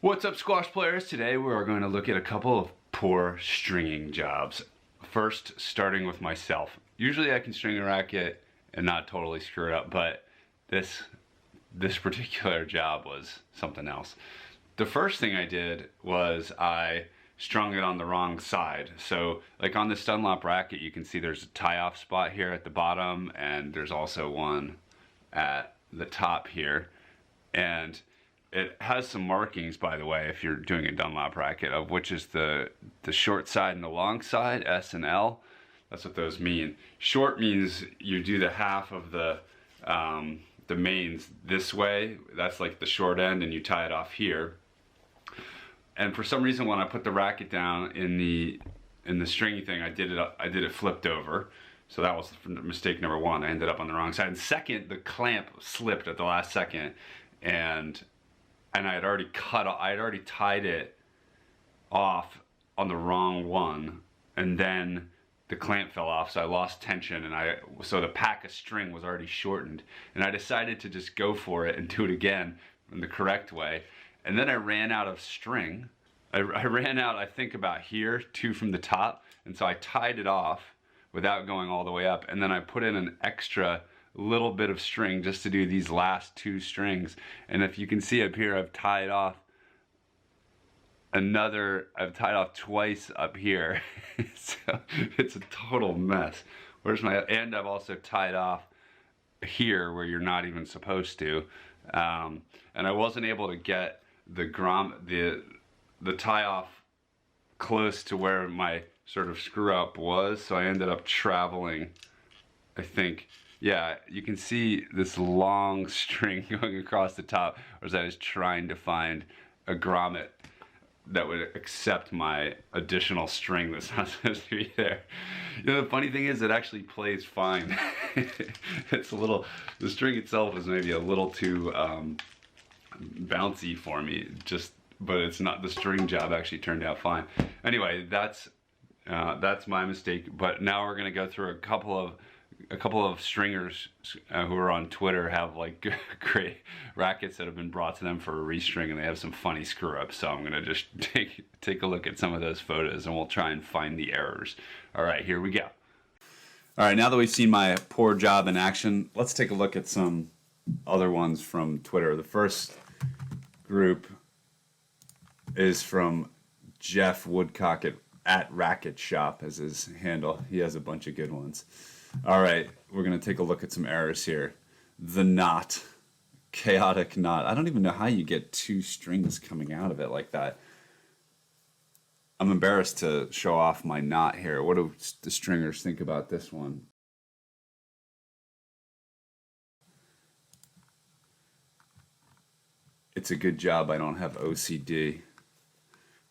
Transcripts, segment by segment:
What's up, squash players? Today we are going to look at a couple of poor stringing jobs. First, starting with myself. Usually I can string a racket and not totally screw it up, but this particular job was something else. The first thing I did was I strung it on the wrong side. So like on this Dunlop racket, you can see there's a tie-off spot here at the bottom, and there's also one at the top here. And it has some markings, by the way, if you're doing a Dunlop racket, of which is the short side and the long side, S and L. That's what those mean. Short means you do the half of the mains this way. That's like the short end, and you tie it off here. And for some reason, when I put the racket down in the stringy thing, I did it flipped over. So that was mistake number one. I ended up on the wrong side. And second, the clamp slipped at the last second, and I had already tied it off on the wrong one, and then the clamp fell off, so I lost tension, and so the pack of string was already shortened, and I decided to just go for it and do it again in the correct way. And then I ran out of string. I ran out, I think, about here, 2 from the top, and so I tied it off without going all the way up, and then I put in an extra little bit of string just to do these last 2 strings. And if you can see up here, I've tied off twice up here. So it's a total mess. And I've also tied off here where you're not even supposed to. And I wasn't able to get the tie off close to where my sort of screw up was, so I ended up traveling, I think. Yeah, you can see this long string going across the top, as I was trying to find a grommet that would accept my additional string that's not supposed to be there. You know, the funny thing is, it actually plays fine. The string itself is maybe a little too bouncy for me, but it's not. The string job actually turned out fine. Anyway, that's my mistake. But now we're gonna go through a couple of stringers who are on Twitter have like great rackets that have been brought to them for a restring, and they have some funny screw ups. So I'm gonna just take a look at some of those photos, and we'll try and find the errors. All right, here we go. All right, now that we've seen my poor job in action, let's take a look at some other ones from Twitter. The first group is from Jeff Woodcock at Racket Shop as his handle. He has a bunch of good ones. All right, we're going to take a look at some errors here. The knot. Chaotic knot. I don't even know how you get 2 strings coming out of it like that. I'm embarrassed to show off my knot here. What do the stringers think about this one? It's a good job I don't have OCD.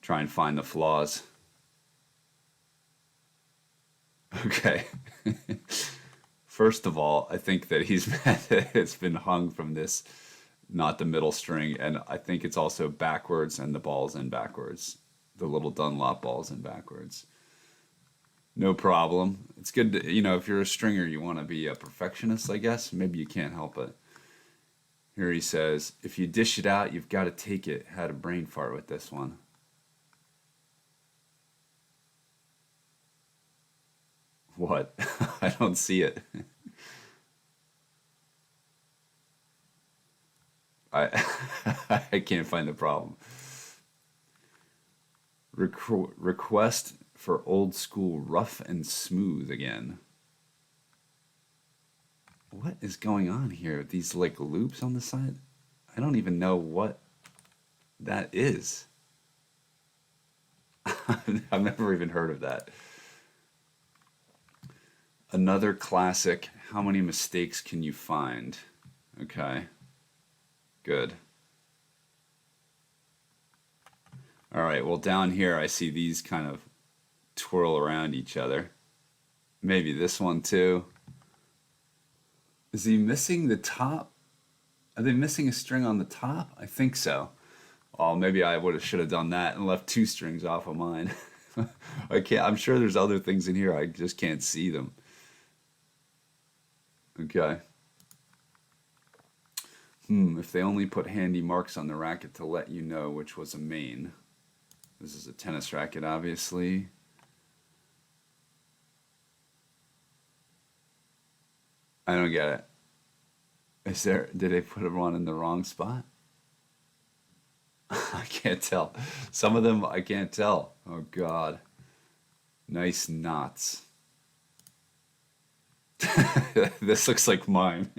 Try and find the flaws. Okay. First of all, I think that he's mad that it's been hung from this, not the middle string, and I think it's also backwards and the ball's in backwards. The little Dunlop ball's in backwards. No problem. It's good to, if you're a stringer, you want to be a perfectionist, I guess. Maybe you can't help it. Here he says, if you dish it out, you've got to take it. Had a brain fart with this one. What? I don't see it. I can't find the problem. Request for old school rough and smooth again. What is going on here? These like loops on the side? I don't even know what that is. I've never even heard of that. Another classic, how many mistakes can you find? Okay, good. All right, well down here I see these kind of twirl around each other. Maybe this one too. Is he missing the top? Are they missing a string on the top? I think so. Oh, maybe I should have done that and left 2 strings off of mine. I'm sure there's other things in here, I just can't see them. Okay. If they only put handy marks on the racket to let you know which was a main. This is a tennis racket, obviously. I don't get it. Did they put one in the wrong spot? I can't tell. Some of them I can't tell. Oh God. Nice knots. This looks like mine.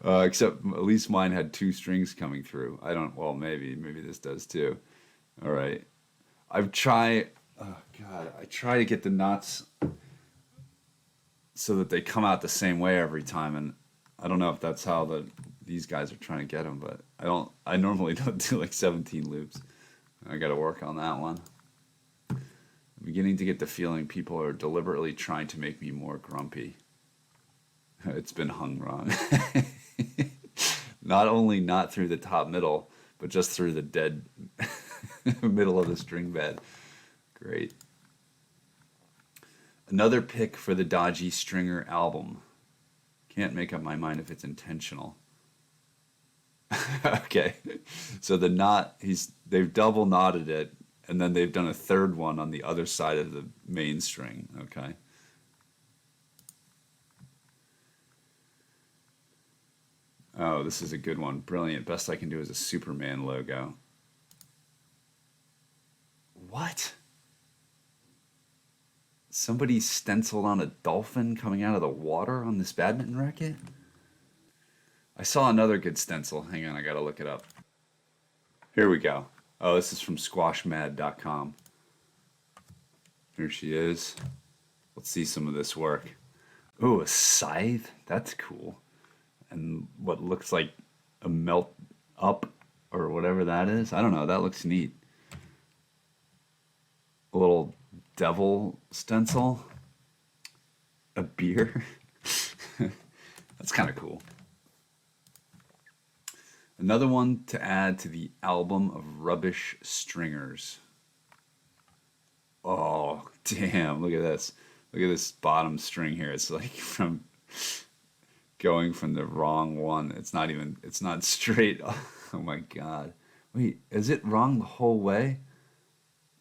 Except at least mine had two strings coming through. Well, maybe this does too. All right. I try to get the knots so that they come out the same way every time, and I don't know if that's how these guys are trying to get them, but I normally don't do like 17 loops. I got to work on that one. I'm beginning to get the feeling people are deliberately trying to make me more grumpy. It's been hung wrong. Not only not through the top middle, but just through the dead middle of the string bed. Great. Another pick for the Dodgy Stringer album. Can't make up my mind if it's intentional. Okay. So the knot, they've double knotted it, and then they've done a third one on the other side of the main string. Okay. Oh, this is a good one. Brilliant. Best I can do is a Superman logo. What? Somebody stenciled on a dolphin coming out of the water on this badminton racket? I saw another good stencil. Hang on, I gotta look it up. Here we go. Oh, this is from squashmad.com. Here she is. Let's see some of this work. Ooh, a scythe? That's cool. And what looks like a melt up or whatever that is. I don't know, that looks neat. A little devil stencil. A beer. That's kind of cool. Another one to add to the album of rubbish stringers. Oh, damn, look at this. Look at this bottom string here. It's like going from the wrong one. It's not straight. Oh my God. Wait, is it wrong the whole way?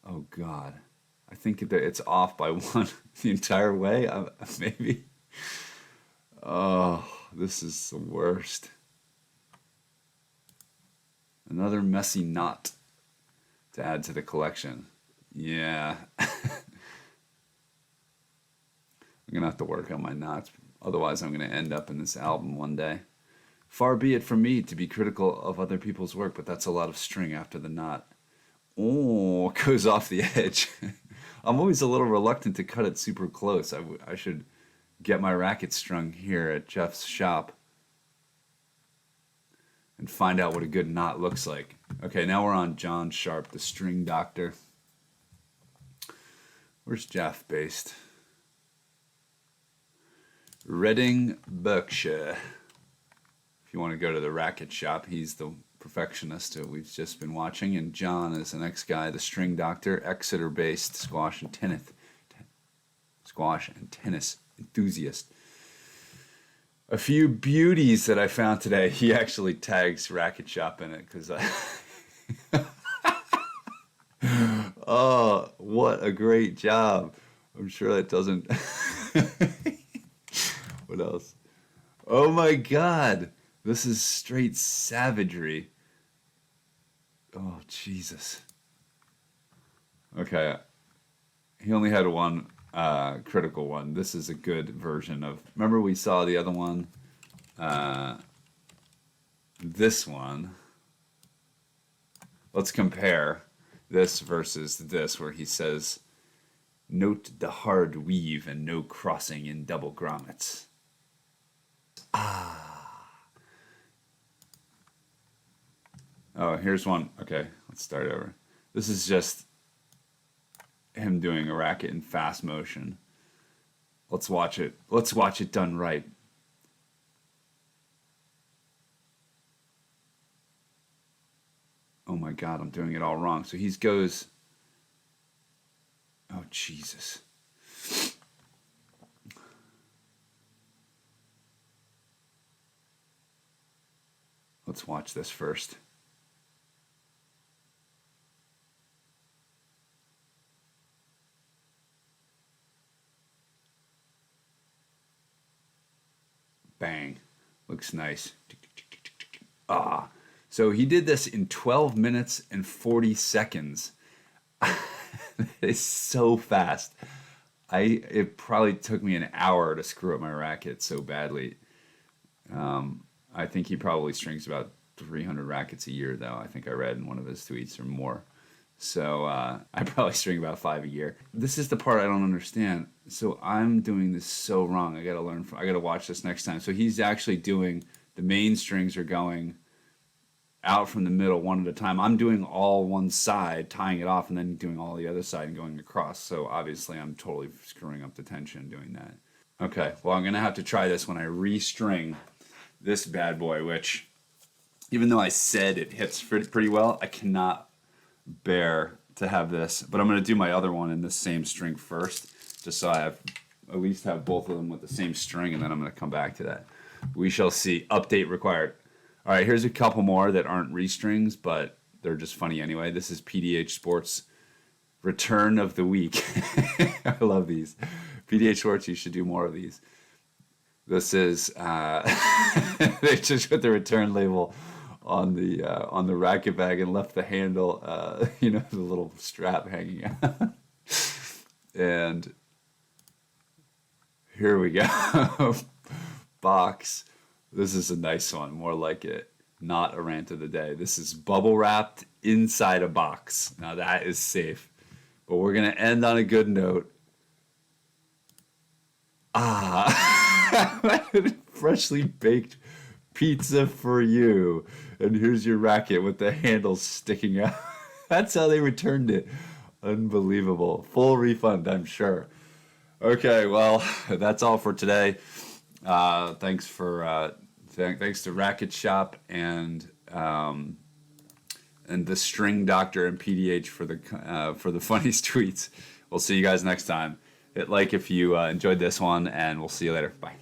Oh God. I think that it's off by one the entire way. Maybe. Oh, this is the worst. Another messy knot to add to the collection. Yeah. I'm gonna have to work on my knots. Otherwise, I'm gonna end up in this album one day. Far be it from me to be critical of other people's work, but that's a lot of string after the knot. Oh, it goes off the edge. I'm always a little reluctant to cut it super close. I should get my racket strung here at Jeff's shop and find out what a good knot looks like. Okay, now we're on John Sharp, the string doctor. Where's Jeff based? Reading, Berkshire. If you want to go to the racket shop, he's the perfectionist that we've just been watching, and John is the next guy, the string doctor, Exeter-based squash and tennis enthusiast. A few beauties that I found today. He actually tags racket shop in it because oh, what a great job. I'm sure that doesn't what else? Oh my God, this is straight savagery. Oh Jesus. Okay, he only had one critical one. This is a good version of, remember we saw the other one, this one. Let's compare this versus this, where he says, note the hard weave and no crossing in double grommets. Oh, here's one. Okay, let's start over. This is just him doing a racket in fast motion. Let's watch it. Let's watch it done right. Oh my God, I'm doing it all wrong. So he goes, oh Jesus. Let's watch this first. Bang. Looks nice. Ah. So he did this in 12 minutes and 40 seconds. It's so fast. It probably took me an hour to screw up my racket so badly. I think he probably strings about 300 rackets a year, though. I think I read in one of his tweets, or more. So I probably string about 5 a year. This is the part I don't understand. So I'm doing this so wrong. I gotta watch this next time. So he's actually doing, the main strings are going out from the middle one at a time. I'm doing all one side, tying it off, and then doing all the other side and going across. So obviously I'm totally screwing up the tension doing that. Okay, well, I'm gonna have to try this when I restring this bad boy, which, even though I said it hits pretty well, I cannot bear to have this. But I'm gonna do my other one in the same string first, just so I have at least have both of them with the same string, and then I'm gonna come back to that. We shall see. Update required. All right, here's a couple more that aren't restrings, but they're just funny anyway. This is PDH Sports Return of the Week. I love these. PDH Sports, you should do more of these. This is they just put the return label on the racket bag and left the handle, the little strap hanging out. And here we go. Box. This is a nice one, more like it. Not a rant of the day. This is bubble wrapped inside a box. Now that is safe. But we're going to end on a good note. Freshly baked pizza for you. And here's your racket with the handle sticking out. That's how they returned it. Unbelievable. Full refund, I'm sure. Okay, well, that's all for today. Thanks to Racket Shop and the String Doctor and PDH for the funniest tweets. We'll see you guys next time. Hit like if you enjoyed this one, and we'll see you later. Bye.